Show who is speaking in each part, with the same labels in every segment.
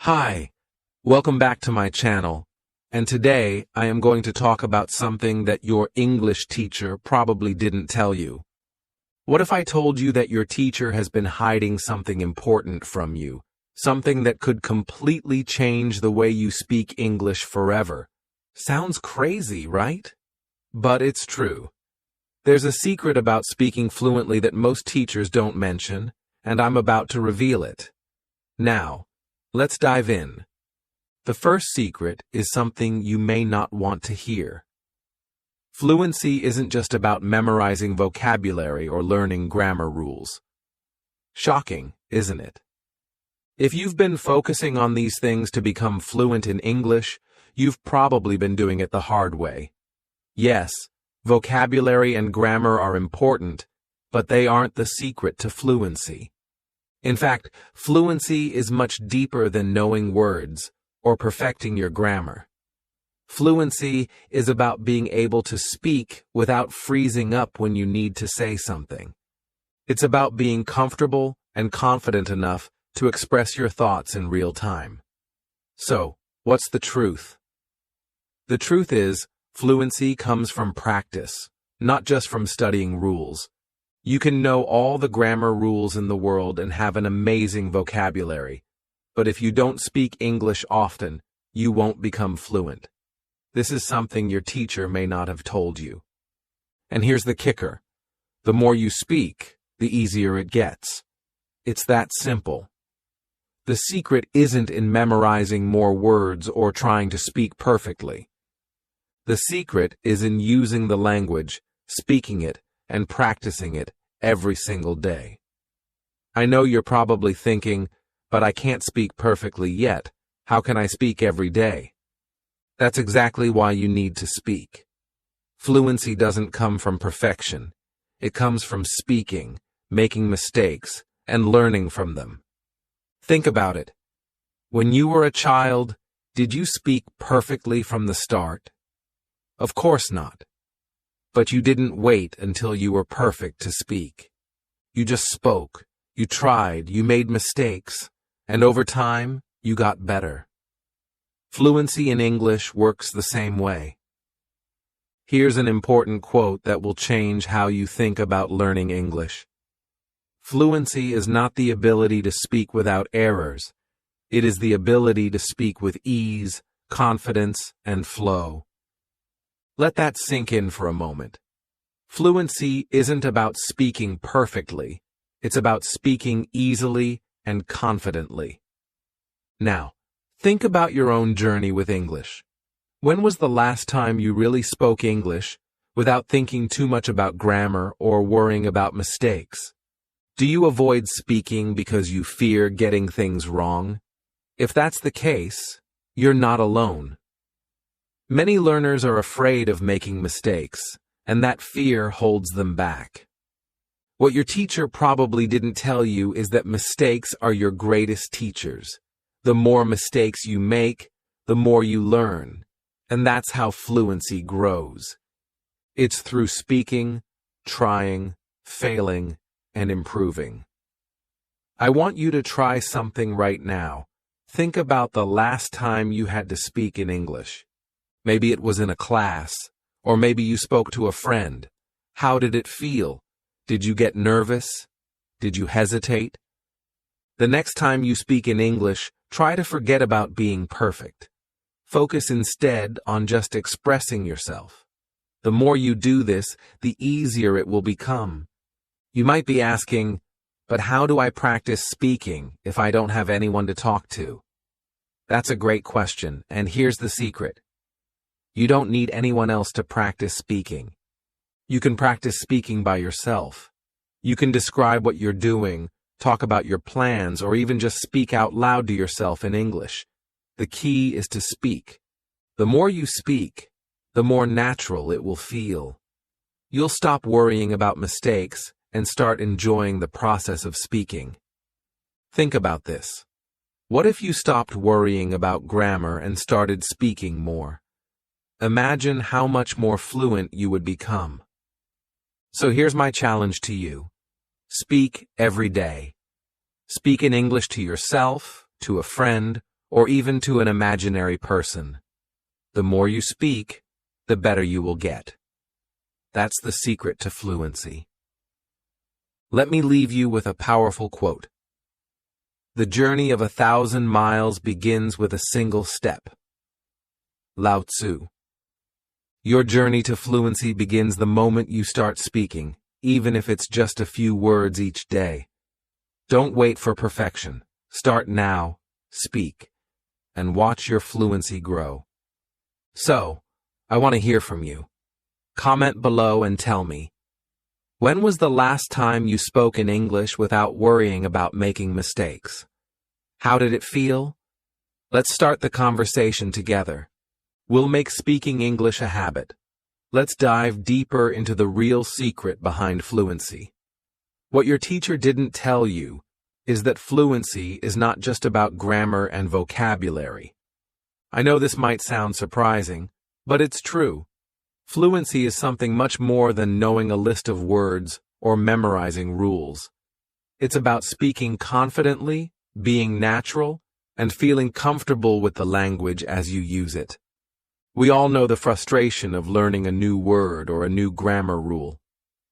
Speaker 1: Hi, welcome back to my channel, and today I am going to talk about something that your English teacher probably didn't tell you. What if I told you that your teacher has been hiding something important from you, something that could completely change the way you speak English forever? Sounds crazy, right? But it's true. There's a secret about speaking fluently that most teachers don't mention, and I'm about to reveal it. Now, let's dive in. The first secret is something you may not want to hear. Fluency isn't just about memorizing vocabulary or learning grammar rules. Shocking, isn't it? If you've been focusing on these things to become fluent in English, you've probably been doing it the hard way. Yes, vocabulary and grammar are important, but they aren't the secret to fluency. In fact, fluency is much deeper than knowing words or perfecting your grammar. Fluency is about being able to speak without freezing up when you need to say something. It's about being comfortable and confident enough to express your thoughts in real time. So, what's the truth? The truth is, fluency comes from practice, not just from studying rules. You can know all the grammar rules in the world and have an amazing vocabulary, but if you don't speak English often, you won't become fluent. This is something your teacher may not have told you. And here's the kicker. The more you speak, the easier it gets. It's that simple. The secret isn't in memorizing more words or trying to speak perfectly. The secret is in using the language, speaking it, and practicing it every single day. I know you're probably thinking, but I can't speak perfectly yet. How can I speak every day? That's exactly why you need to speak. Fluency doesn't come from perfection. It comes from speaking, making mistakes, and learning from them. Think about it. When you were a child, did you speak perfectly from the start? Of course not. But you didn't wait until you were perfect to speak. You just spoke, you tried, you made mistakes, and over time, you got better. Fluency in English works the same way. Here's an important quote that will change how you think about learning English. Fluency is not the ability to speak without errors. It is the ability to speak with ease, confidence, and flow. Let that sink in for a moment. Fluency isn't about speaking perfectly. It's about speaking easily and confidently. Now, think about your own journey with English. When was the last time you really spoke English without thinking too much about grammar or worrying about mistakes? Do you avoid speaking because you fear getting things wrong? If that's the case, you're not alone. Many learners are afraid of making mistakes, and that fear holds them back. What your teacher probably didn't tell you is that mistakes are your greatest teachers. The more mistakes you make, the more you learn, and that's how fluency grows. It's through speaking, trying, failing, and improving. I want you to try something right now. Think about the last time you had to speak in English. Maybe it was in a class, or maybe you spoke to a friend. How did it feel? Did you get nervous? Did you hesitate? The next time you speak in English, try to forget about being perfect. Focus instead on just expressing yourself. The more you do this, the easier it will become. You might be asking, but how do I practice speaking if I don't have anyone to talk to? That's a great question, and here's the secret. You don't need anyone else to practice speaking. You can practice speaking by yourself. You can describe what you're doing, talk about your plans, or even just speak out loud to yourself in English. The key is to speak. The more you speak, the more natural it will feel. You'll stop worrying about mistakes and start enjoying the process of speaking. Think about this. What if you stopped worrying about grammar and started speaking more? Imagine how much more fluent you would become. So here's my challenge to you. Speak every day. Speak in English to yourself, to a friend, or even to an imaginary person. The more you speak, the better you will get. That's the secret to fluency. Let me leave you with a powerful quote. The journey of 1,000 miles begins with a single step. Lao Tzu. Your journey to fluency begins the moment you start speaking, even if it's just a few words each day. Don't wait for perfection. Start now, speak, and watch your fluency grow. So, I want to hear from you. Comment below and tell me, when was the last time you spoke in English without worrying about making mistakes? How did it feel? Let's start the conversation together. We'll make speaking English a habit. Let's dive deeper into the real secret behind fluency. What your teacher didn't tell you is that fluency is not just about grammar and vocabulary. I know this might sound surprising, but it's true. Fluency is something much more than knowing a list of words or memorizing rules. It's about speaking confidently, being natural, and feeling comfortable with the language as you use it. We all know the frustration of learning a new word or a new grammar rule.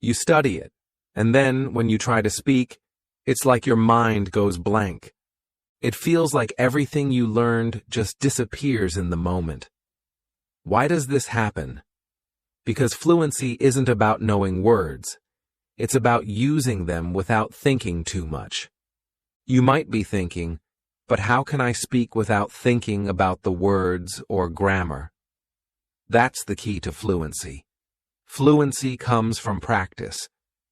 Speaker 1: You study it, and then when you try to speak, it's like your mind goes blank. It feels like everything you learned just disappears in the moment. Why does this happen? Because fluency isn't about knowing words. It's about using them without thinking too much. You might be thinking, but how can I speak without thinking about the words or grammar? That's the key to fluency. Fluency comes from practice,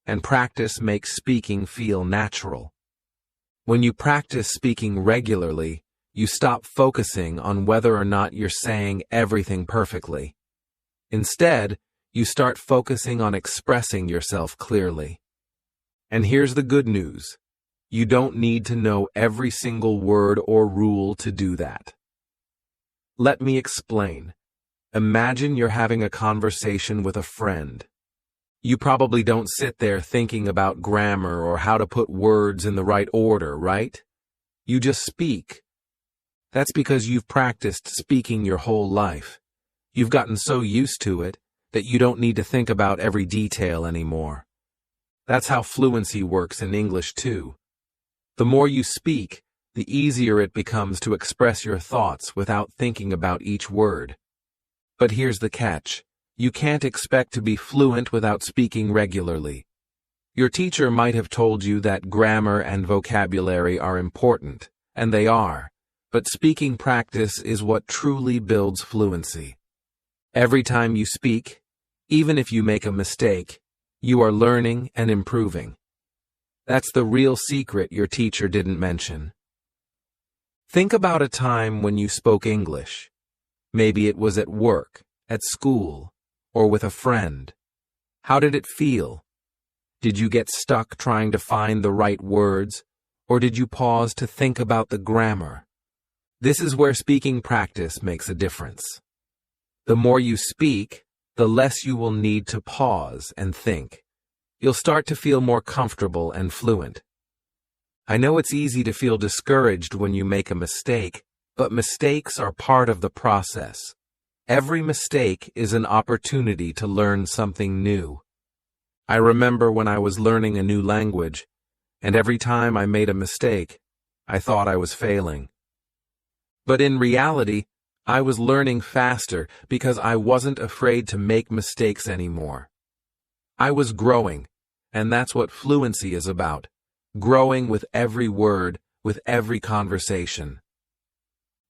Speaker 1: and practice makes speaking feel natural. When you practice speaking regularly, you stop focusing on whether or not you're saying everything perfectly. Instead, you start focusing on expressing yourself clearly. And here's the good news. You don't need to know every single word or rule to do that. Let me explain. Imagine you're having a conversation with a friend. You probably don't sit there thinking about grammar or how to put words in the right order, right? You just speak. That's because you've practiced speaking your whole life. You've gotten so used to it that you don't need to think about every detail anymore. That's how fluency works in English too. The more you speak, the easier it becomes to express your thoughts without thinking about each word. But here's the catch. You can't expect to be fluent without speaking regularly. Your teacher might have told you that grammar and vocabulary are important, and they are, but speaking practice is what truly builds fluency. Every time you speak, even if you make a mistake, you are learning and improving. That's the real secret your teacher didn't mention. Think about a time when you spoke English. Maybe it was at work, at school, or with a friend. How did it feel? Did you get stuck trying to find the right words, or did you pause to think about the grammar? This is where speaking practice makes a difference. The more you speak, the less you will need to pause and think. You'll start to feel more comfortable and fluent. I know it's easy to feel discouraged when you make a mistake, but mistakes are part of the process. Every mistake is an opportunity to learn something new. I remember when I was learning a new language, and every time I made a mistake, I thought I was failing. But in reality, I was learning faster because I wasn't afraid to make mistakes anymore. I was growing, and that's what fluency is about. Growing with every word, with every conversation.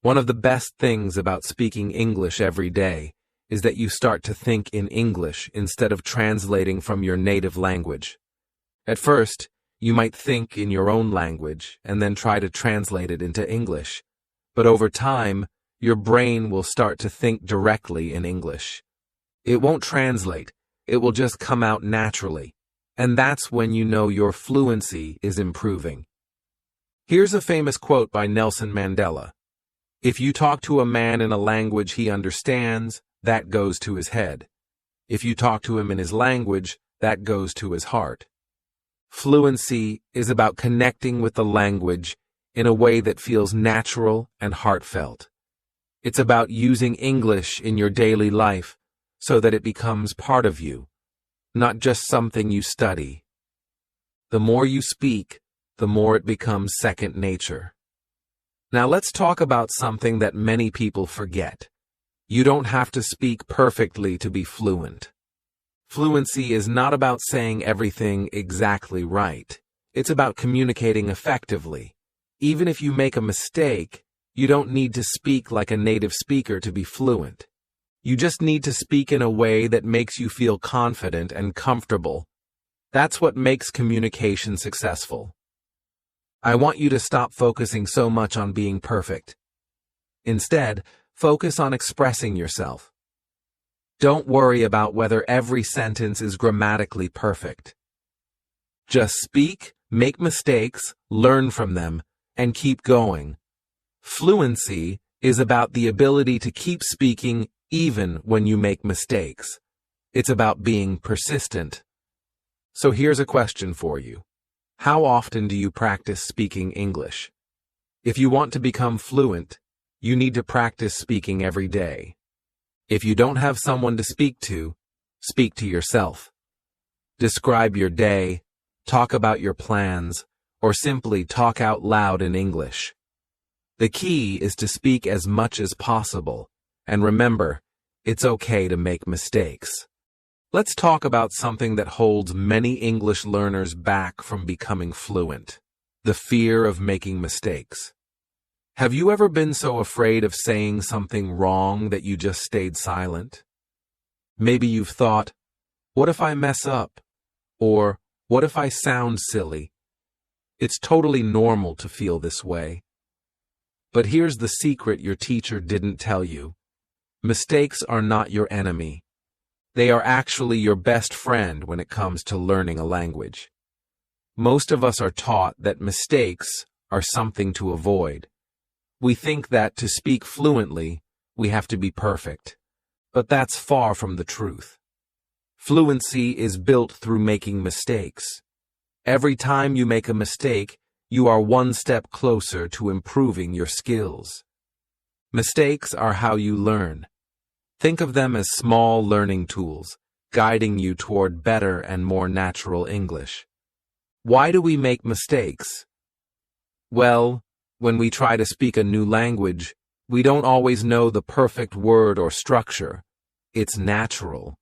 Speaker 1: One of the best things about speaking English every day is that you start to think in English instead of translating from your native language. At first, you might think in your own language and then try to translate it into English. But over time, your brain will start to think directly in English. It won't translate, it will just come out naturally. And that's when you know your fluency is improving. Here's a famous quote by Nelson Mandela. If you talk to a man in a language he understands, that goes to his head. If you talk to him in his language, that goes to his heart. Fluency is about connecting with the language in a way that feels natural and heartfelt. It's about using English in your daily life so that it becomes part of you, not just something you study. The more you speak, the more it becomes second nature. Now let's talk about something that many people forget. You don't have to speak perfectly to be fluent. Fluency is not about saying everything exactly right. It's about communicating effectively. Even if you make a mistake, you don't need to speak like a native speaker to be fluent. You just need to speak in a way that makes you feel confident and comfortable. That's what makes communication successful. I want you to stop focusing so much on being perfect. Instead, focus on expressing yourself. Don't worry about whether every sentence is grammatically perfect. Just speak, make mistakes, learn from them, and keep going. Fluency is about the ability to keep speaking even when you make mistakes. It's about being persistent. So here's a question for you. How often do you practice speaking English? If you want to become fluent, you need to practice speaking every day. If you don't have someone to speak to yourself. Describe your day, talk about your plans, or simply talk out loud in English. The key is to speak as much as possible, and remember, it's okay to make mistakes. Let's talk about something that holds many English learners back from becoming fluent: the fear of making mistakes. Have you ever been so afraid of saying something wrong that you just stayed silent? Maybe you've thought, what if I mess up? Or, what if I sound silly? It's totally normal to feel this way. But here's the secret your teacher didn't tell you. Mistakes are not your enemy. They are actually your best friend when it comes to learning a language. Most of us are taught that mistakes are something to avoid. We think that to speak fluently, we have to be perfect. But that's far from the truth. Fluency is built through making mistakes. Every time you make a mistake, you are one step closer to improving your skills. Mistakes are how you learn. Think of them as small learning tools, guiding you toward better and more natural English. Why do we make mistakes? Well, when we try to speak a new language, we don't always know the perfect word or structure. It's natural.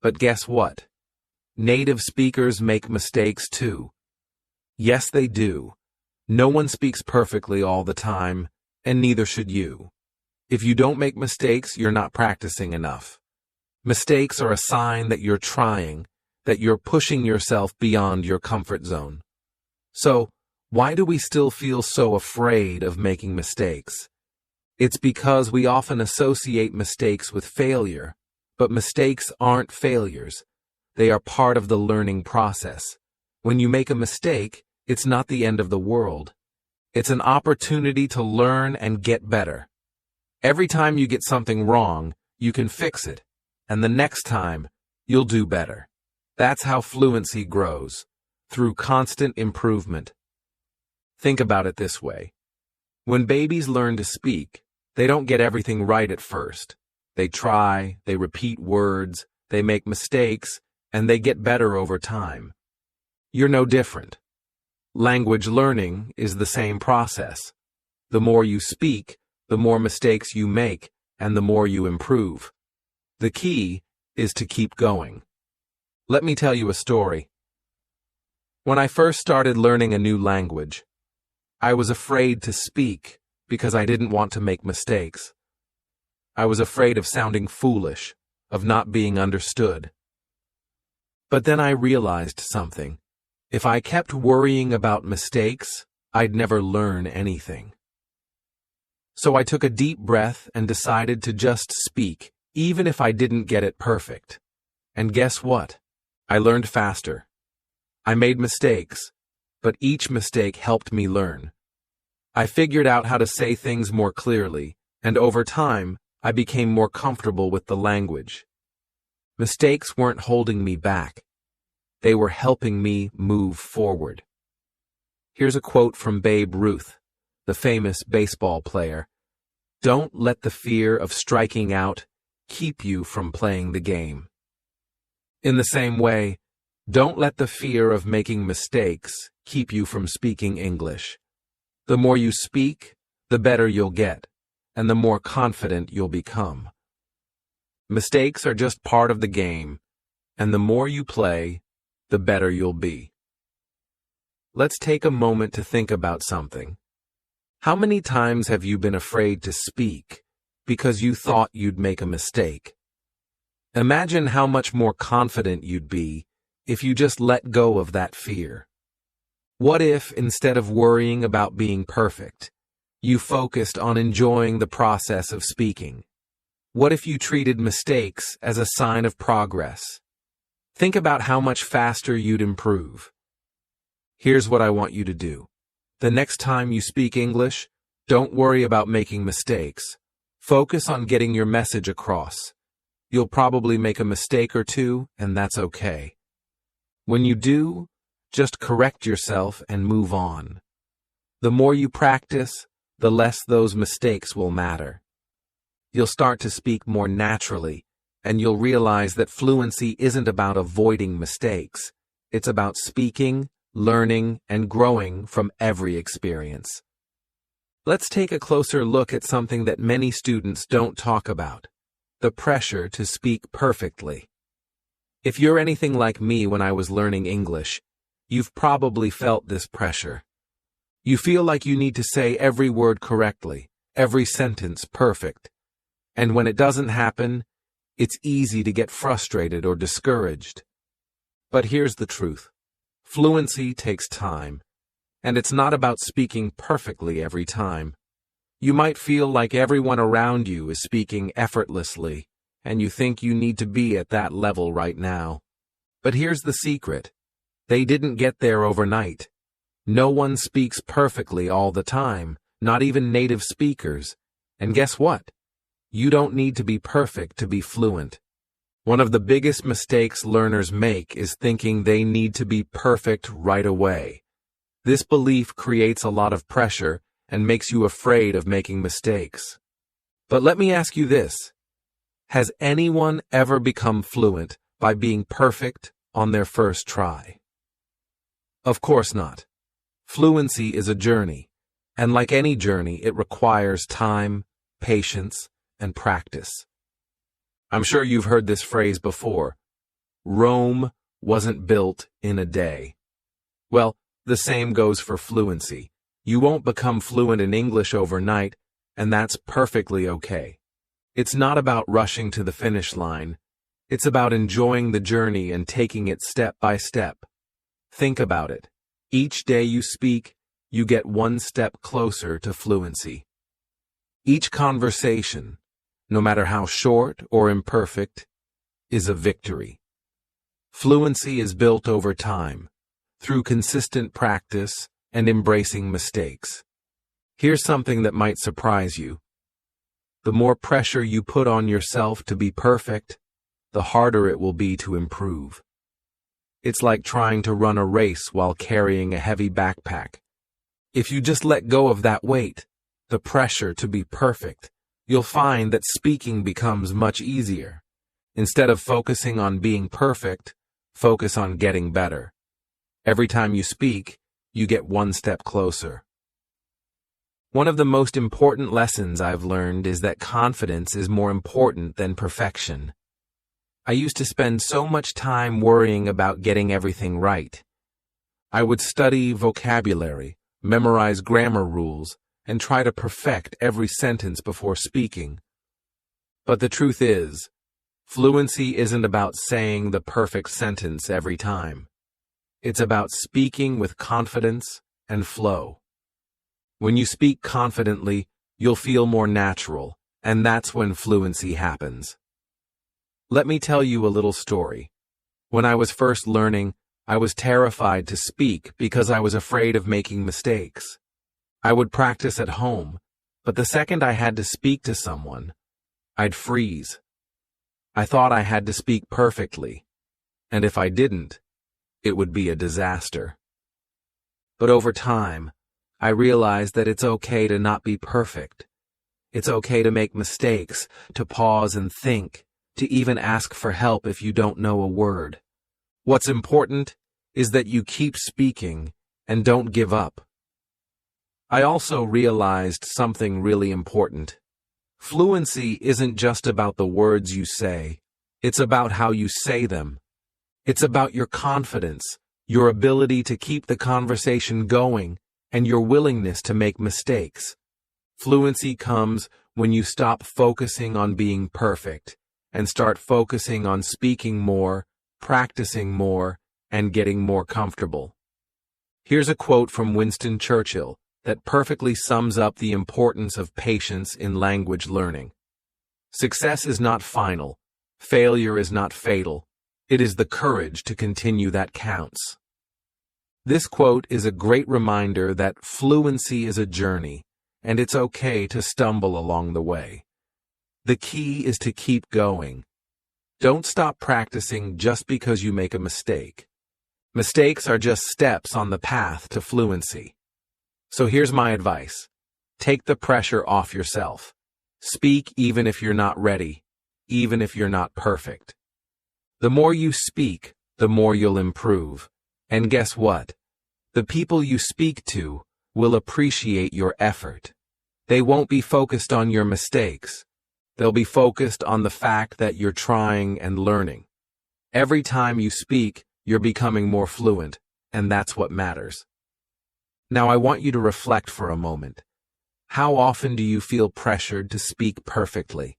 Speaker 1: But guess what? Native speakers make mistakes too. Yes, they do. No one speaks perfectly all the time, and neither should you. If you don't make mistakes, you're not practicing enough. Mistakes are a sign that you're trying, that you're pushing yourself beyond your comfort zone. So, why do we still feel so afraid of making mistakes? It's because we often associate mistakes with failure, but mistakes aren't failures. They are part of the learning process. When you make a mistake, it's not the end of the world. It's an opportunity to learn and get better. Every time you get something wrong, you can fix it, and the next time, you'll do better. That's how fluency grows, through constant improvement. Think about it this way. When babies learn to speak, they don't get everything right at first. They try, they repeat words, they make mistakes, and they get better over time. You're no different. Language learning is the same process. The more you speak, the more mistakes you make, and the more you improve. The key is to keep going. Let me tell you a story. When I first started learning a new language, I was afraid to speak because I didn't want to make mistakes. I was afraid of sounding foolish, of not being understood. But then I realized something. If I kept worrying about mistakes, I'd never learn anything. So I took a deep breath and decided to just speak, even if I didn't get it perfect. And guess what? I learned faster. I made mistakes, but each mistake helped me learn. I figured out how to say things more clearly, and over time, I became more comfortable with the language. Mistakes weren't holding me back. They were helping me move forward. Here's a quote from Babe Ruth. the famous baseball player. Don't let the fear of striking out keep you from playing the game. In the same way, don't let the fear of making mistakes keep you from speaking English. The more you speak, the better you'll get, and the more confident you'll become. Mistakes are just part of the game, and the more you play, the better you'll be. Let's take a moment to think about something. How many times have you been afraid to speak because you thought you'd make a mistake? Imagine how much more confident you'd be if you just let go of that fear. What if, instead of worrying about being perfect, you focused on enjoying the process of speaking? What if you treated mistakes as a sign of progress? Think about how much faster you'd improve. Here's what I want you to do. The next time you speak English, don't worry about making mistakes. Focus on getting your message across. You'll probably make a mistake or two, and that's okay. When you do, just correct yourself and move on. The more you practice, the less those mistakes will matter. You'll start to speak more naturally, and you'll realize that fluency isn't about avoiding mistakes. It's about speaking, learning, and growing from every experience. Let's take a closer look at something that many students don't talk about: the pressure to speak perfectly. If you're anything like me when I was learning English, you've probably felt this pressure. You feel like you need to say every word correctly, every sentence perfect. And when it doesn't happen, it's easy to get frustrated or discouraged. But here's the truth. Fluency takes time, and it's not about speaking perfectly every time. You might feel like everyone around you is speaking effortlessly, and you think you need to be at that level right now. But here's the secret. They didn't get there overnight. No one speaks perfectly all the time, not even native speakers. And guess what? You don't need to be perfect to be fluent. One of the biggest mistakes learners make is thinking they need to be perfect right away. This belief creates a lot of pressure and makes you afraid of making mistakes. But let me ask you this. Has anyone ever become fluent by being perfect on their first try? Of course not. Fluency is a journey, and like any journey, it requires time, patience, and practice. I'm sure you've heard this phrase before. Rome wasn't built in a day. Well, the same goes for fluency. You won't become fluent in English overnight, and that's perfectly okay. It's not about rushing to the finish line. It's about enjoying the journey and taking it step by step. Think about it. Each day you speak, you get one step closer to fluency. Each conversation, no matter how short or imperfect, is a victory. Fluency is built over time, through consistent practice and embracing mistakes. Here's something that might surprise you. The more pressure you put on yourself to be perfect, the harder it will be to improve. It's like trying to run a race while carrying a heavy backpack. If you just let go of that weight, the pressure to be perfect, you'll find that speaking becomes much easier. Instead of focusing on being perfect, focus on getting better. Every time you speak, you get one step closer. One of the most important lessons I've learned is that confidence is more important than perfection. I used to spend so much time worrying about getting everything right. I would study vocabulary, memorize grammar rules, and try to perfect every sentence before speaking. But the truth is, fluency isn't about saying the perfect sentence every time. It's about speaking with confidence and flow. When you speak confidently, you'll feel more natural, and that's when fluency happens. Let me tell you a little story. When I was first learning, I was terrified to speak because I was afraid of making mistakes. I would practice at home, but the second I had to speak to someone, I'd freeze. I thought I had to speak perfectly, and if I didn't, it would be a disaster. But over time, I realized that it's okay to not be perfect. It's okay to make mistakes, to pause and think, to even ask for help if you don't know a word. What's important is that you keep speaking and don't give up. I also realized something really important. Fluency isn't just about the words you say. It's about how you say them. It's about your confidence, your ability to keep the conversation going, and your willingness to make mistakes. Fluency comes when you stop focusing on being perfect and start focusing on speaking more, practicing more, and getting more comfortable. Here's a quote from Winston Churchill that perfectly sums up the importance of patience in language learning. Success is not final. Failure is not fatal. It is the courage to continue that counts. This quote is a great reminder that fluency is a journey, and it's okay to stumble along the way. The key is to keep going. Don't stop practicing just because you make a mistake. Mistakes are just steps on the path to fluency. So here's my advice. Take the pressure off yourself. Speak even if you're not ready, even if you're not perfect. The more you speak, the more you'll improve. And guess what? The people you speak to will appreciate your effort. They won't be focused on your mistakes. They'll be focused on the fact that you're trying and learning. Every time you speak, you're becoming more fluent, and that's what matters. Now I want you to reflect for a moment. How often do you feel pressured to speak perfectly?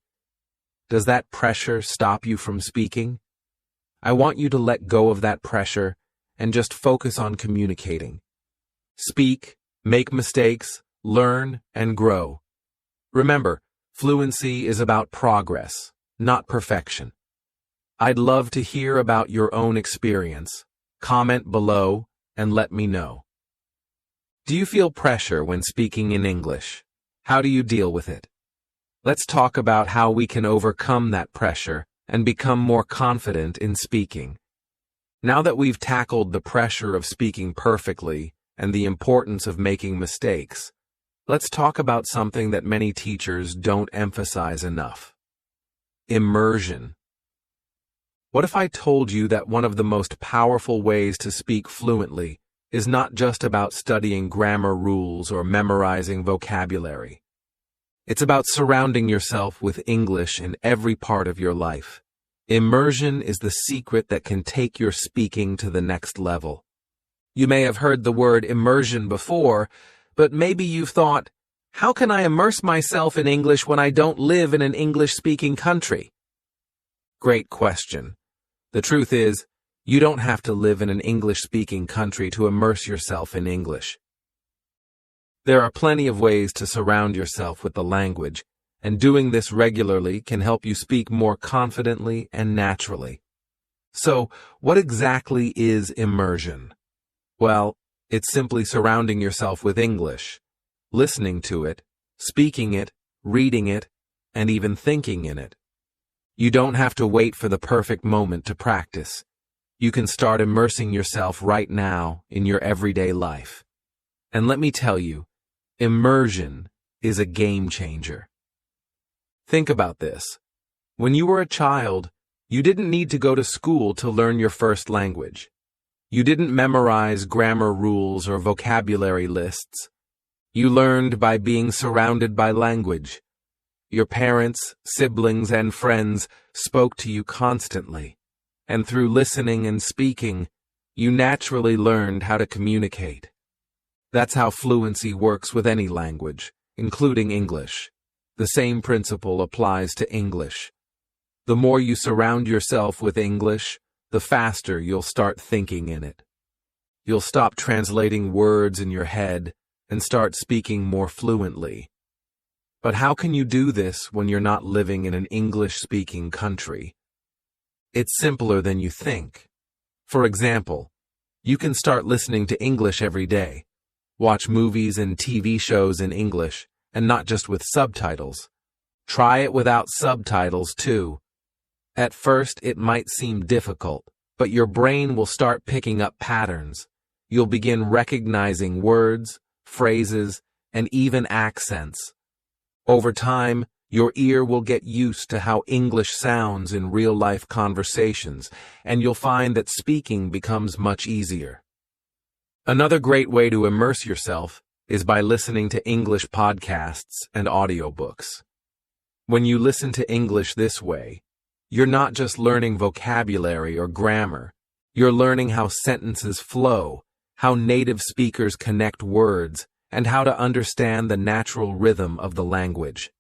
Speaker 1: Does that pressure stop you from speaking? I want you to let go of that pressure and just focus on communicating. Speak, make mistakes, learn, and grow. Remember, fluency is about progress, not perfection. I'd love to hear about your own experience. Comment below and let me know. Do you feel pressure when speaking in English? How do you deal with it? Let's talk about how we can overcome that pressure and become more confident in speaking. Now that we've tackled the pressure of speaking perfectly and the importance of making mistakes, let's talk about something that many teachers don't emphasize enough. Immersion. What if I told you that one of the most powerful ways to speak fluently is not just about studying grammar rules or memorizing vocabulary? It's about surrounding yourself with English in every part of your life. Immersion is the secret that can take your speaking to the next level. You may have heard the word immersion before, but maybe you've thought, how can I immerse myself in English when I don't live in an English-speaking country? Great question. The truth is, you don't have to live in an English-speaking country to immerse yourself in English. There are plenty of ways to surround yourself with the language, and doing this regularly can help you speak more confidently and naturally. So, what exactly is immersion? Well, it's simply surrounding yourself with English, listening to it, speaking it, reading it, and even thinking in it. You don't have to wait for the perfect moment to practice. You can start immersing yourself right now in your everyday life. And let me tell you, immersion is a game changer. Think about this. When you were a child, you didn't need to go to school to learn your first language. You didn't memorize grammar rules or vocabulary lists. You learned by being surrounded by language. Your parents, siblings, and friends spoke to you constantly, and through listening and speaking, you naturally learned how to communicate. That's how fluency works with any language, including English. The same principle applies to English. The more you surround yourself with English, the faster you'll start thinking in it. You'll stop translating words in your head and start speaking more fluently. But how can you do this when you're not living in an English-speaking country? It's simpler than you think. For example, you can start listening to English every day. Watch movies and TV shows in English, and not just with subtitles. Try it without subtitles, too. At first, it might seem difficult, but your brain will start picking up patterns. You'll begin recognizing words, phrases, and even accents. Over time, your ear will get used to how English sounds in real-life conversations, and you'll find that speaking becomes much easier. Another great way to immerse yourself is by listening to English podcasts and audiobooks. When you listen to English this way, you're not just learning vocabulary or grammar, you're learning how sentences flow, how native speakers connect words, and how to understand the natural rhythm of the language.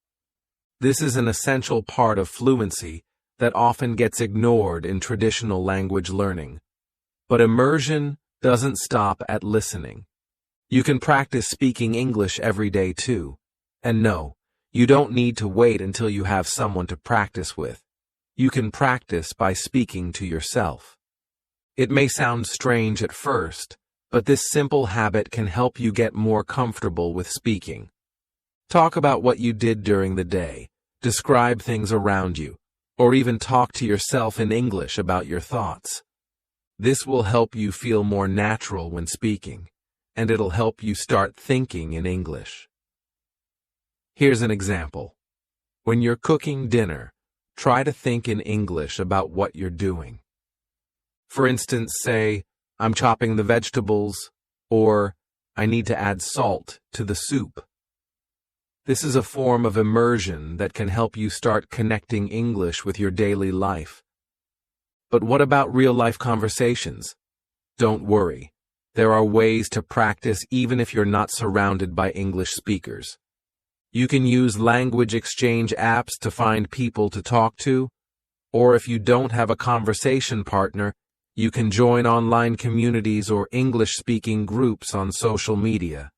Speaker 1: This is an essential part of fluency that often gets ignored in traditional language learning. But immersion doesn't stop at listening. You can practice speaking English every day too. And no, you don't need to wait until you have someone to practice with. You can practice by speaking to yourself. It may sound strange at first, but this simple habit can help you get more comfortable with speaking. Talk about what you did during the day, describe things around you, or even talk to yourself in English about your thoughts. This will help you feel more natural when speaking, and it'll help you start thinking in English. Here's an example. When you're cooking dinner, try to think in English about what you're doing. For instance, say, "I'm chopping the vegetables," or "I need to add salt to the soup." This is a form of immersion that can help you start connecting English with your daily life. But what about real-life conversations? Don't worry. There are ways to practice even if you're not surrounded by English speakers. You can use language exchange apps to find people to talk to, or if you don't have a conversation partner, you can join online communities or English-speaking groups on social media.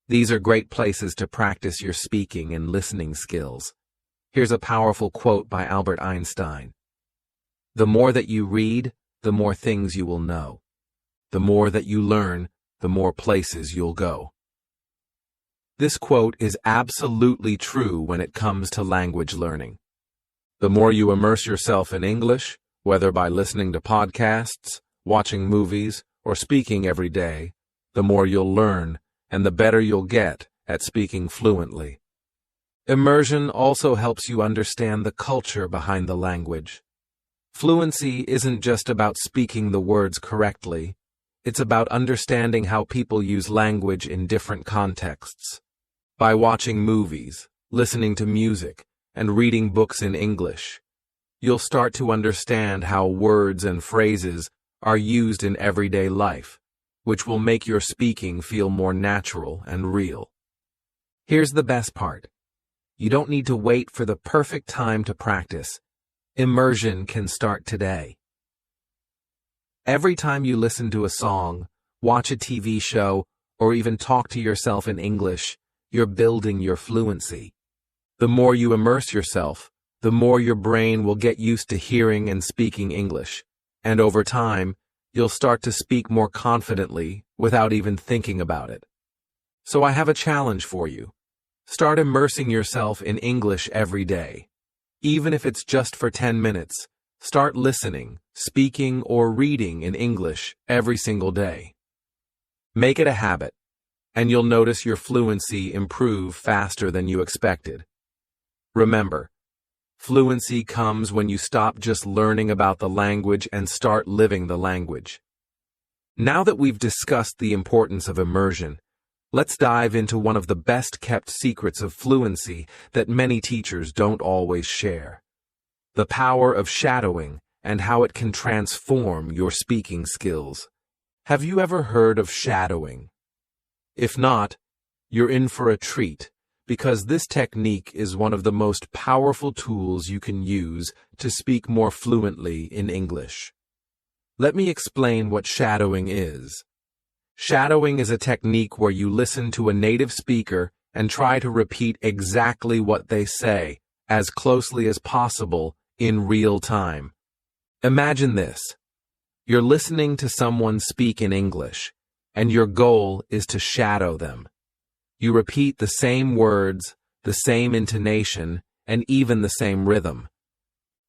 Speaker 1: These are great places to practice your speaking and listening skills. Here's a powerful quote by Albert Einstein. "The more that you read, the more things you will know. The more that you learn, the more places you'll go." This quote is absolutely true when it comes to language learning. The more you immerse yourself in English, whether by listening to podcasts, watching movies, or speaking every day, the more you'll learn, and the better you'll get at speaking fluently. Immersion also helps you understand the culture behind the language. Fluency isn't just about speaking the words correctly, it's about understanding how people use language in different contexts. By watching movies, listening to music, and reading books in English, you'll start to understand how words and phrases are used in everyday life, which will make your speaking feel more natural and real. Here's the best part. You don't need to wait for the perfect time to practice. Immersion can start today. Every time you listen to a song, watch a TV show, or even talk to yourself in English, you're building your fluency. The more you immerse yourself, the more your brain will get used to hearing and speaking English, and over time, you'll start to speak more confidently without even thinking about it. So I have a challenge for you. Start immersing yourself in English every day. Even if it's just for 10 minutes, start listening, speaking, or reading in English every single day. Make it a habit, and you'll notice your fluency improve faster than you expected. Remember, fluency comes when you stop just learning about the language and start living the language. Now that we've discussed the importance of immersion, let's dive into one of the best-kept secrets of fluency that many teachers don't always share: the power of shadowing and how it can transform your speaking skills. Have you ever heard of shadowing? If not, you're in for a treat, because this technique is one of the most powerful tools you can use to speak more fluently in English. Let me explain what shadowing is. Shadowing is a technique where you listen to a native speaker and try to repeat exactly what they say, as closely as possible, in real time. Imagine this. You're listening to someone speak in English, and your goal is to shadow them. You repeat the same words, the same intonation, and even the same rhythm.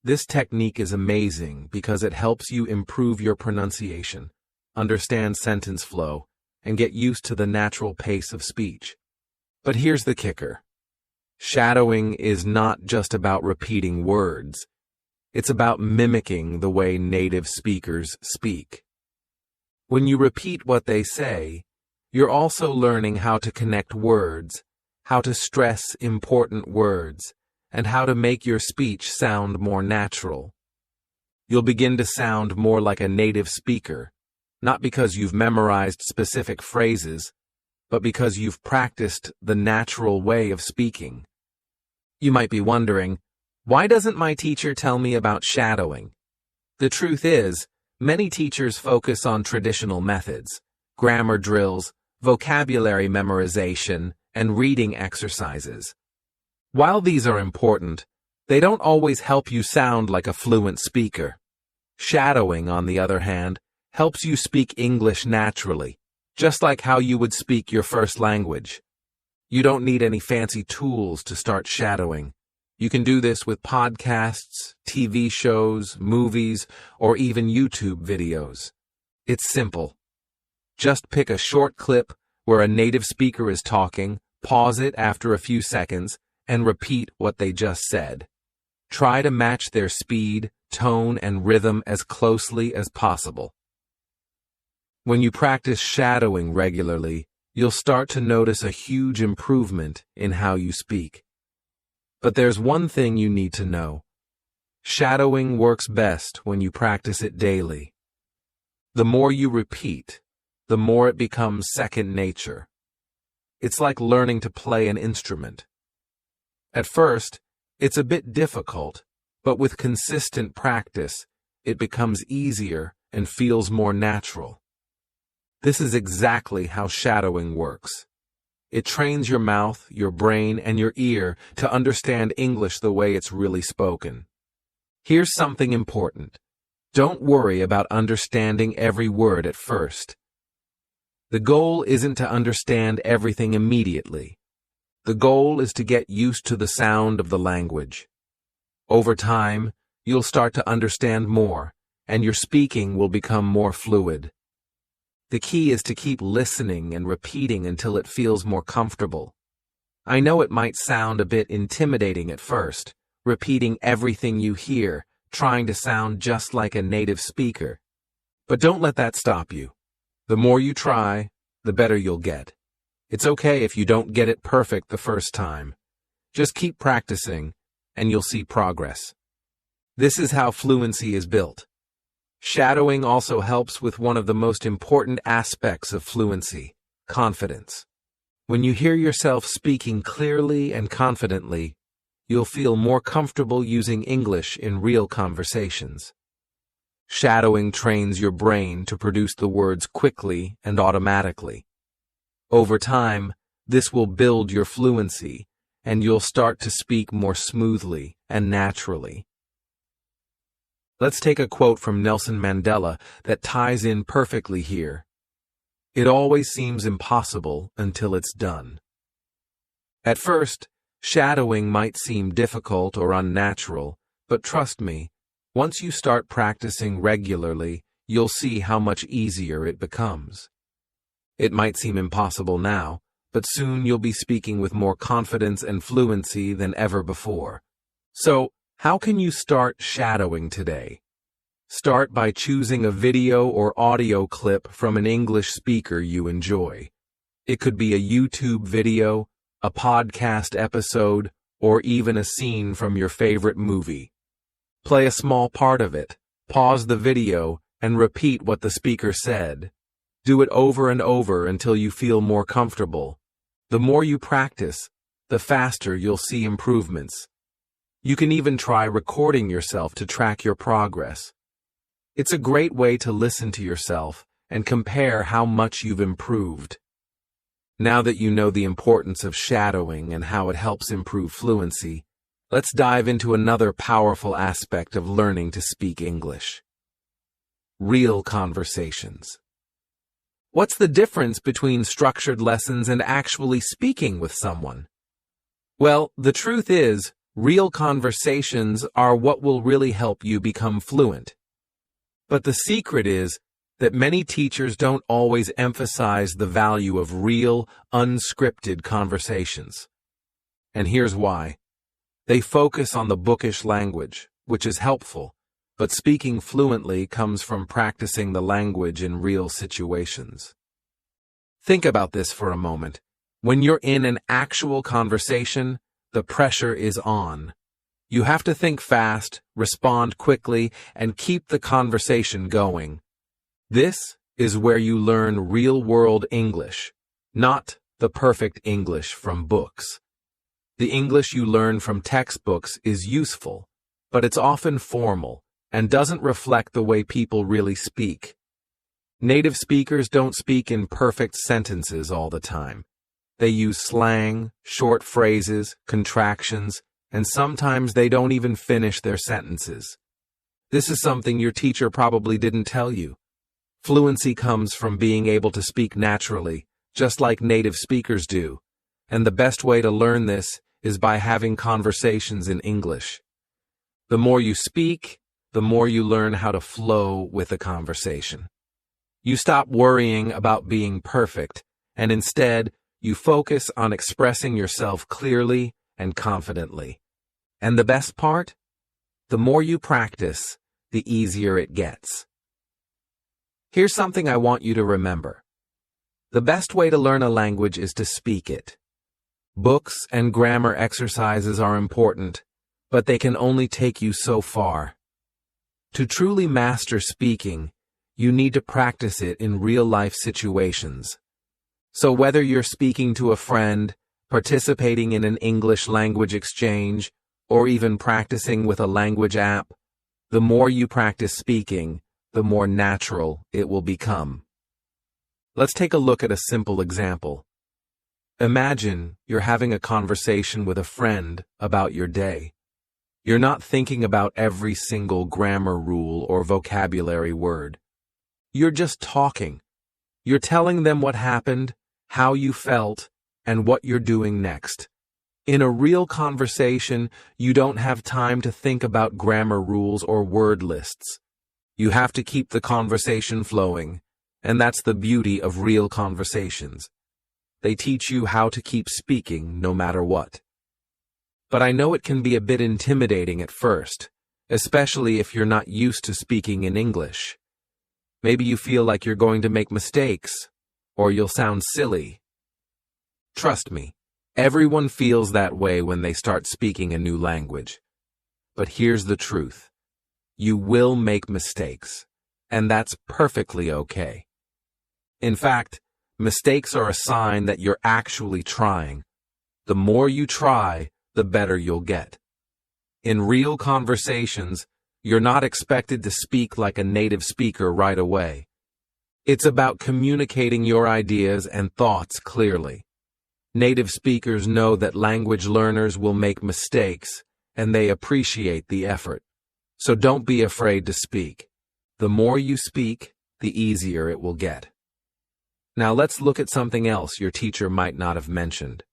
Speaker 1: This technique is amazing because it helps you improve your pronunciation, understand sentence flow, and get used to the natural pace of speech. But here's the kicker. Shadowing is not just about repeating words. It's about mimicking the way native speakers speak. When you repeat what they say, you're also learning how to connect words, how to stress important words, and how to make your speech sound more natural. You'll begin to sound more like a native speaker, not because you've memorized specific phrases, but because you've practiced the natural way of speaking. You might be wondering, why doesn't my teacher tell me about shadowing? The truth is, many teachers focus on traditional methods, grammar drills, vocabulary memorization, and reading exercises. While these are important, they don't always help you sound like a fluent speaker. Shadowing, on the other hand, helps you speak English naturally, just like how you would speak your first language. You don't need any fancy tools to start shadowing. You can do this with podcasts, TV shows, movies, or even YouTube videos. It's simple. Just pick a short clip where a native speaker is talking, pause it after a few seconds, and repeat what they just said. Try to match their speed, tone, and rhythm as closely as possible. When you practice shadowing regularly, you'll start to notice a huge improvement in how you speak. But there's one thing you need to know. Shadowing works best when you practice it daily. The more you repeat, the more it becomes second nature. It's like learning to play an instrument. At first, it's a bit difficult, but with consistent practice, it becomes easier and feels more natural. This is exactly how shadowing works. It trains your mouth, your brain, and your ear to understand English the way it's really spoken. Here's something important. Don't worry about understanding every word at first. The goal isn't to understand everything immediately. The goal is to get used to the sound of the language. Over time, you'll start to understand more, and your speaking will become more fluid. The key is to keep listening and repeating until it feels more comfortable. I know it might sound a bit intimidating at first, repeating everything you hear, trying to sound just like a native speaker. But don't let that stop you. The more you try, the better you'll get. It's okay if you don't get it perfect the first time. Just keep practicing, and you'll see progress. This is how fluency is built. Shadowing also helps with one of the most important aspects of fluency, confidence. When you hear yourself speaking clearly and confidently, you'll feel more comfortable using English in real conversations. Shadowing trains your brain to produce the words quickly and automatically. Over time, this will build your fluency, and you'll start to speak more smoothly and naturally. Let's take a quote from Nelson Mandela that ties in perfectly here. It always seems impossible until it's done. At first, shadowing might seem difficult or unnatural, but trust me, once you start practicing regularly, you'll see how much easier it becomes. It might seem impossible now, but soon you'll be speaking with more confidence and fluency than ever before. So, how can you start shadowing today? Start by choosing a video or audio clip from an English speaker you enjoy. It could be a YouTube video, a podcast episode, or even a scene from your favorite movie. Play a small part of it, pause the video, and repeat what the speaker said. Do it over and over until you feel more comfortable. The more you practice, the faster you'll see improvements. You can even try recording yourself to track your progress. It's a great way to listen to yourself and compare how much you've improved. Now that you know the importance of shadowing and how it helps improve fluency, let's dive into another powerful aspect of learning to speak English. Real conversations. What's the difference between structured lessons and actually speaking with someone? Well, the truth is, real conversations are what will really help you become fluent. But the secret is, that many teachers don't always emphasize the value of real, unscripted conversations. And here's why. They focus on the bookish language, which is helpful, but speaking fluently comes from practicing the language in real situations. Think about this for a moment. When you're in an actual conversation, the pressure is on. You have to think fast, respond quickly, and keep the conversation going. This is where you learn real-world English, not the perfect English from books. The English you learn from textbooks is useful, but it's often formal and doesn't reflect the way people really speak. Native speakers don't speak in perfect sentences all the time. They use slang, short phrases, contractions, and sometimes they don't even finish their sentences. This is something your teacher probably didn't tell you. Fluency comes from being able to speak naturally, just like native speakers do, and the best way to learn this is by having conversations in English. The more you speak, the more you learn how to flow with a conversation. You stop worrying about being perfect, and instead, you focus on expressing yourself clearly and confidently. And the best part? The more you practice, the easier it gets. Here's something I want you to remember. The best way to learn a language is to speak it. Books and grammar exercises are important, but they can only take you so far. To truly master speaking, you need to practice it in real-life situations. So whether you're speaking to a friend, participating in an English language exchange, or even practicing with a language app, the more you practice speaking, the more natural it will become. Let's take a look at a simple example. Imagine you're having a conversation with a friend about your day. You're not thinking about every single grammar rule or vocabulary word. You're just talking. You're telling them what happened, how you felt, and what you're doing next. In a real conversation, you don't have time to think about grammar rules or word lists. You have to keep the conversation flowing, and that's the beauty of real conversations. They teach you how to keep speaking no matter what. But I know it can be a bit intimidating at first, especially if you're not used to speaking in English. Maybe you feel like you're going to make mistakes, or you'll sound silly. Trust me, everyone feels that way when they start speaking a new language. But here's the truth. You will make mistakes, and that's perfectly okay. In fact, mistakes are a sign that you're actually trying. The more you try, the better you'll get. In real conversations, you're not expected to speak like a native speaker right away. It's about communicating your ideas and thoughts clearly. Native speakers know that language learners will make mistakes, and they appreciate the effort. So don't be afraid to speak. The more you speak, the easier it will get. Now let's look at something else your teacher might not have mentioned.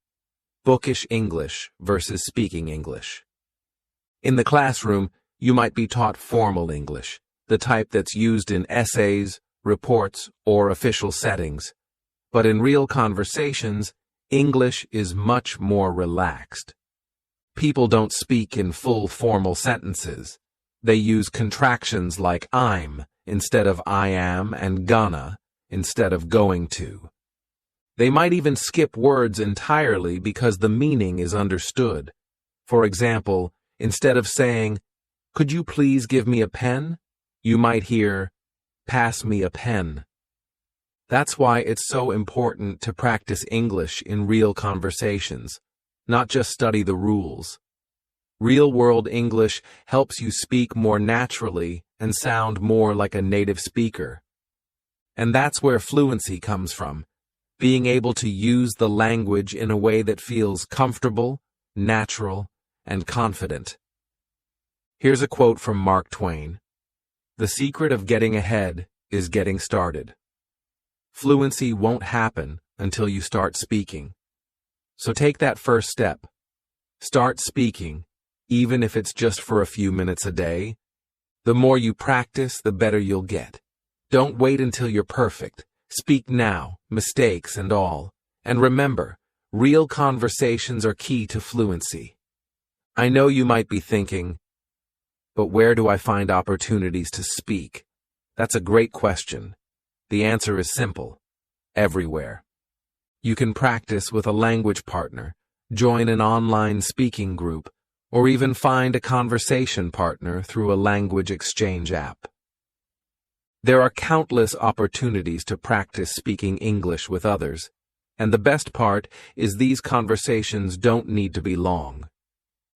Speaker 1: Bookish English versus speaking English. In the classroom, you might be taught formal English, the type that's used in essays, reports, or official settings. But in real conversations, English is much more relaxed. People don't speak in full formal sentences. They use contractions like I'm instead of I am and gonna instead of going to. They might even skip words entirely because the meaning is understood. For example, instead of saying, "Could you please give me a pen?" you might hear, "Pass me a pen." That's why it's so important to practice English in real conversations, not just study the rules. Real-world English helps you speak more naturally and sound more like a native speaker. And that's where fluency comes from, being able to use the language in a way that feels comfortable, natural, and confident. Here's a quote from Mark Twain. "The secret of getting ahead is getting started." Fluency won't happen until you start speaking. So take that first step. Start speaking, even if it's just for a few minutes a day. The more you practice, the better you'll get. Don't wait until you're perfect. Speak now, mistakes and all. And remember, real conversations are key to fluency. I know you might be thinking, but where do I find opportunities to speak? That's a great question. The answer is simple. Everywhere. You can practice with a language partner, join an online speaking group, or even find a conversation partner through a language exchange app. There are countless opportunities to practice speaking English with others, and the best part is these conversations don't need to be long.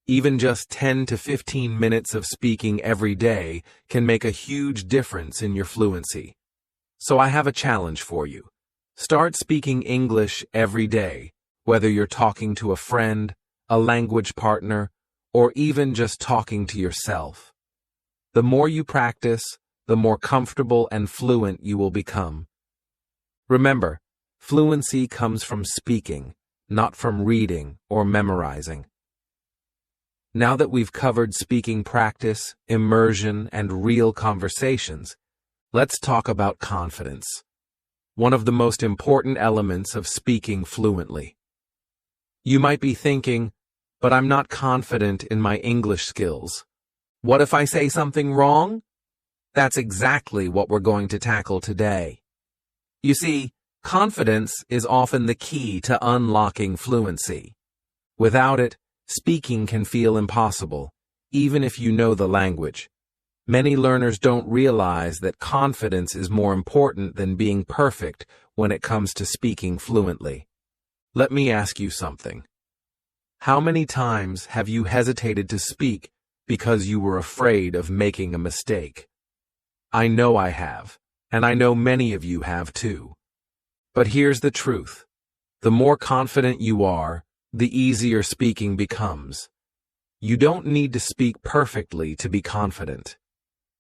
Speaker 1: Even just 10 to 15 minutes of speaking every day can make a huge difference in your fluency. So I have a challenge for you. Start speaking English every day, whether you're talking to a friend, a language partner, or even just talking to yourself. The more you practice, the more comfortable and fluent you will become. Remember, fluency comes from speaking, not from reading or memorizing. Now that we've covered speaking practice, immersion, and real conversations, let's talk about confidence, one of the most important elements of speaking fluently. You might be thinking, but I'm not confident in my English skills. What if I say something wrong? That's exactly what we're going to tackle today. You see, confidence is often the key to unlocking fluency. Without it, speaking can feel impossible, even if you know the language. Many learners don't realize that confidence is more important than being perfect when it comes to speaking fluently. Let me ask you something. How many times have you hesitated to speak because you were afraid of making a mistake? I know I have, and I know many of you have too. But here's the truth. The more confident you are, the easier speaking becomes. You don't need to speak perfectly to be confident.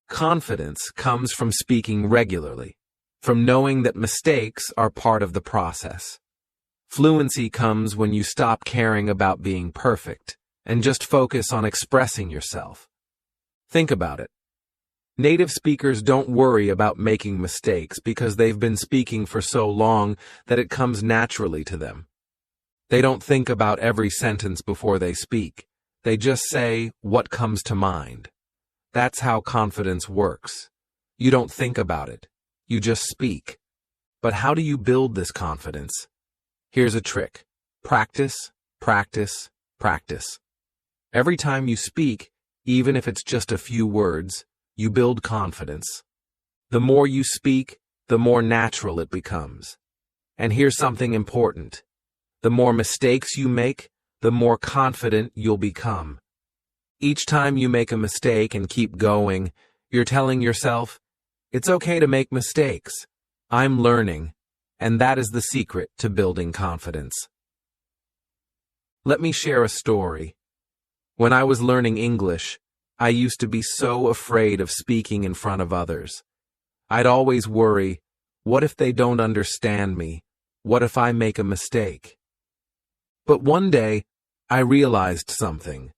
Speaker 1: Confidence comes from speaking regularly, from knowing that mistakes are part of the process. Fluency comes when you stop caring about being perfect and just focus on expressing yourself. Think about it. Native speakers don't worry about making mistakes because they've been speaking for so long that it comes naturally to them. They don't think about every sentence before they speak. They just say what comes to mind. That's how confidence works. You don't think about it. You just speak. But how do you build this confidence? Here's a trick. Practice, practice, practice. Every time you speak, even if it's just a few words, you build confidence. The more you speak, the more natural it becomes. And here's something important. The more mistakes you make, the more confident you'll become. Each time you make a mistake and keep going, you're telling yourself, it's okay to make mistakes. I'm learning, and that is the secret to building confidence. Let me share a story. When I was learning English, I used to be so afraid of speaking in front of others. I'd always worry, what if they don't understand me? What if I make a mistake? But one day, I realized something.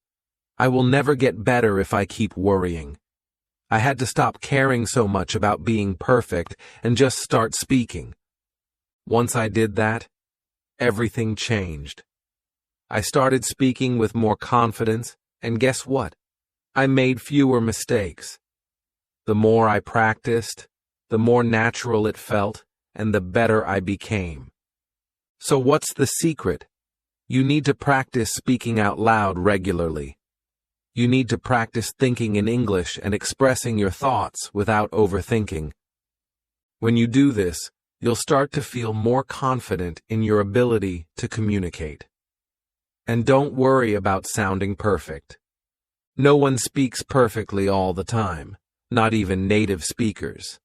Speaker 1: I will never get better if I keep worrying. I had to stop caring so much about being perfect and just start speaking. Once I did that, everything changed. I started speaking with more confidence, and guess what? I made fewer mistakes. The more I practiced, the more natural it felt, and the better I became. So what's the secret? You need to practice speaking out loud regularly. You need to practice thinking in English and expressing your thoughts without overthinking. When you do this, you'll start to feel more confident in your ability to communicate. And don't worry about sounding perfect. No one speaks perfectly all the time, not even native speakers.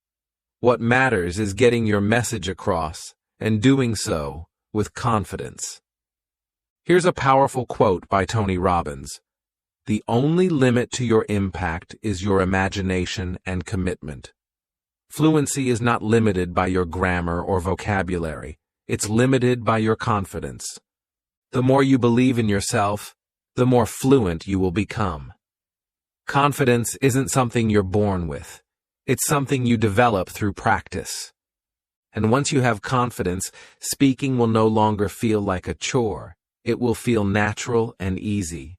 Speaker 1: What matters is getting your message across and doing so with confidence. Here's a powerful quote by Tony Robbins. The only limit to your impact is your imagination and commitment. Fluency is not limited by your grammar or vocabulary. It's limited by your confidence. The more you believe in yourself, the more fluent you will become. Confidence isn't something you're born with. It's something you develop through practice. And once you have confidence, speaking will no longer feel like a chore. It will feel natural and easy.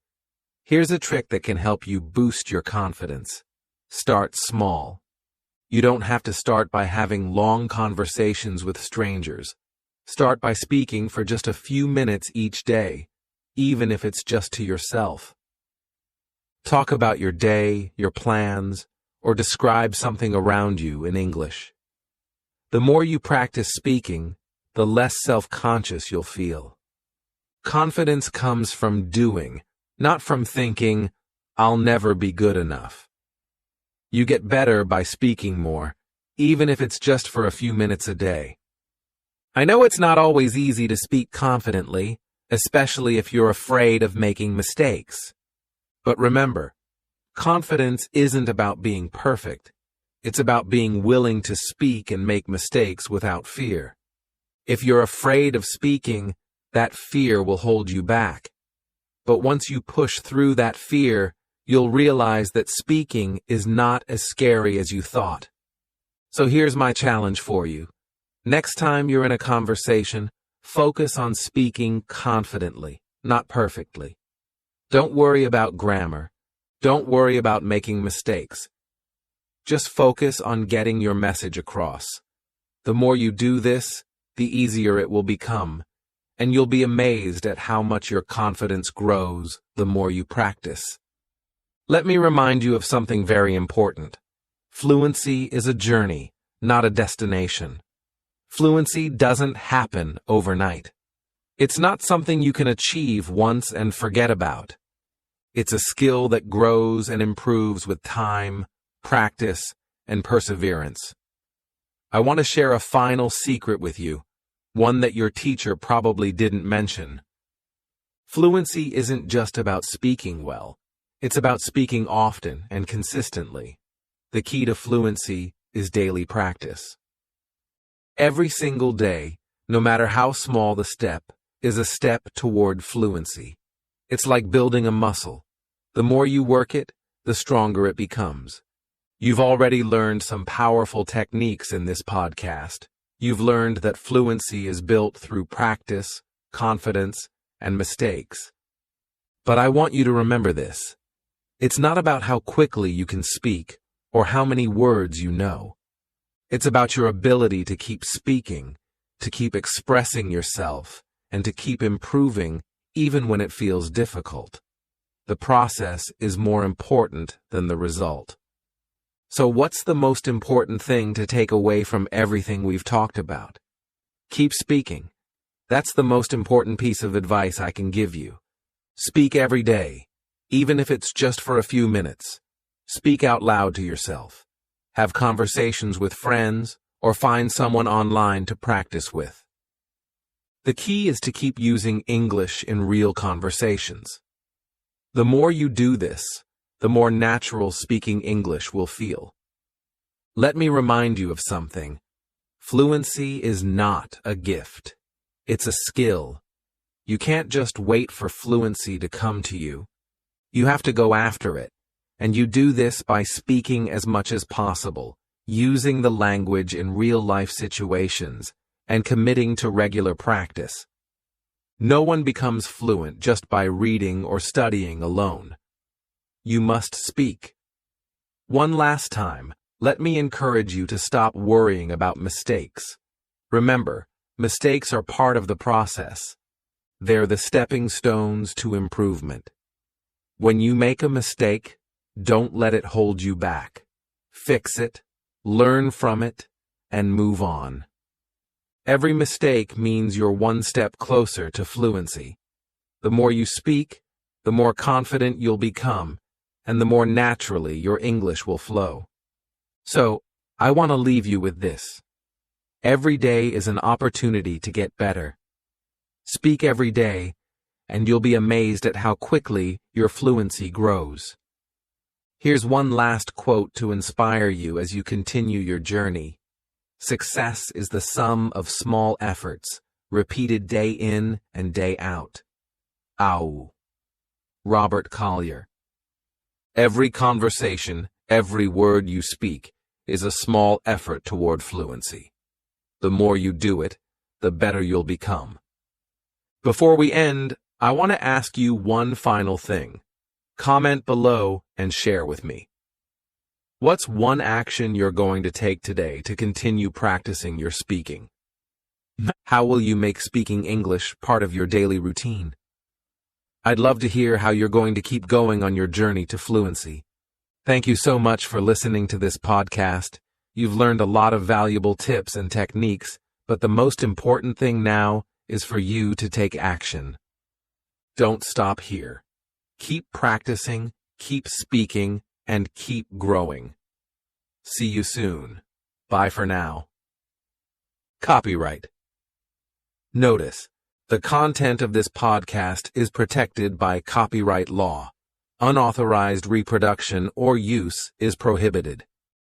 Speaker 1: Here's a trick that can help you boost your confidence. Start small. You don't have to start by having long conversations with strangers. Start by speaking for just a few minutes each day, even if it's just to yourself. Talk about your day, your plans, or describe something around you in English. The more you practice speaking, the less self-conscious you'll feel. Confidence comes from doing, not from thinking, "I'll never be good enough." You get better by speaking more, even if it's just for a few minutes a day. I know it's not always easy to speak confidently, especially if you're afraid of making mistakes. But remember, confidence isn't about being perfect. It's about being willing to speak and make mistakes without fear. If you're afraid of speaking, that fear will hold you back. But once you push through that fear, you'll realize that speaking is not as scary as you thought. So here's my challenge for you. Next time you're in a conversation, focus on speaking confidently, not perfectly. Don't worry about grammar. Don't worry about making mistakes. Just focus on getting your message across. The more you do this, the easier it will become, and you'll be amazed at how much your confidence grows the more you practice. Let me remind you of something very important. Fluency is a journey, not a destination. Fluency doesn't happen overnight. It's not something you can achieve once and forget about. It's a skill that grows and improves with time, practice, and perseverance. I want to share a final secret with you, one that your teacher probably didn't mention. Fluency isn't just about speaking well. It's about speaking often and consistently. The key to fluency is daily practice. Every single day, no matter how small the step, is a step toward fluency. It's like building a muscle. The more you work it, the stronger it becomes. You've already learned some powerful techniques in this podcast. You've learned that fluency is built through practice, confidence, and mistakes. But I want you to remember this. It's not about how quickly you can speak or how many words you know. It's about your ability to keep speaking, to keep expressing yourself, and to keep improving even when it feels difficult. The process is more important than the result. So what's the most important thing to take away from everything we've talked about? Keep speaking. That's the most important piece of advice I can give you. Speak every day, even if it's just for a few minutes. Speak out loud to yourself. Have conversations with friends, or find someone online to practice with. The key is to keep using English in real conversations. The more you do this, the more natural speaking English will feel. Let me remind you of something. Fluency is not a gift. It's a skill. You can't just wait for fluency to come to you. You have to go after it, and you do this by speaking as much as possible, using the language in real-life situations, and committing to regular practice. No one becomes fluent just by reading or studying alone. You must speak. One last time, let me encourage you to stop worrying about mistakes. Remember, mistakes are part of the process. They're the stepping stones to improvement. When you make a mistake, don't let it hold you back. Fix it, learn from it, and move on. Every mistake means you're one step closer to fluency. The more you speak, the more confident you'll become, and the more naturally your English will flow. So, I want to leave you with this. Every day is an opportunity to get better. Speak every day, and you'll be amazed at how quickly your fluency grows. Here's one last quote to inspire you as you continue your journey. Success is the sum of small efforts, repeated day in and day out. Ow. Robert Collier. Every conversation, every word you speak, is a small effort toward fluency. The more you do it, the better you'll become. Before we end, I want to ask you one final thing. Comment below and share with me. What's one action you're going to take today to continue practicing your speaking? How will you make speaking English part of your daily routine? I'd love to hear how you're going to keep going on your journey to fluency. Thank you so much for listening to this podcast. You've learned a lot of valuable tips and techniques, but the most important thing now is for you to take action. Don't stop here. Keep practicing, keep speaking, and keep growing. See you soon. Bye for now. Copyright. Notice, the content of this podcast is protected by copyright law. Unauthorized reproduction or use is prohibited.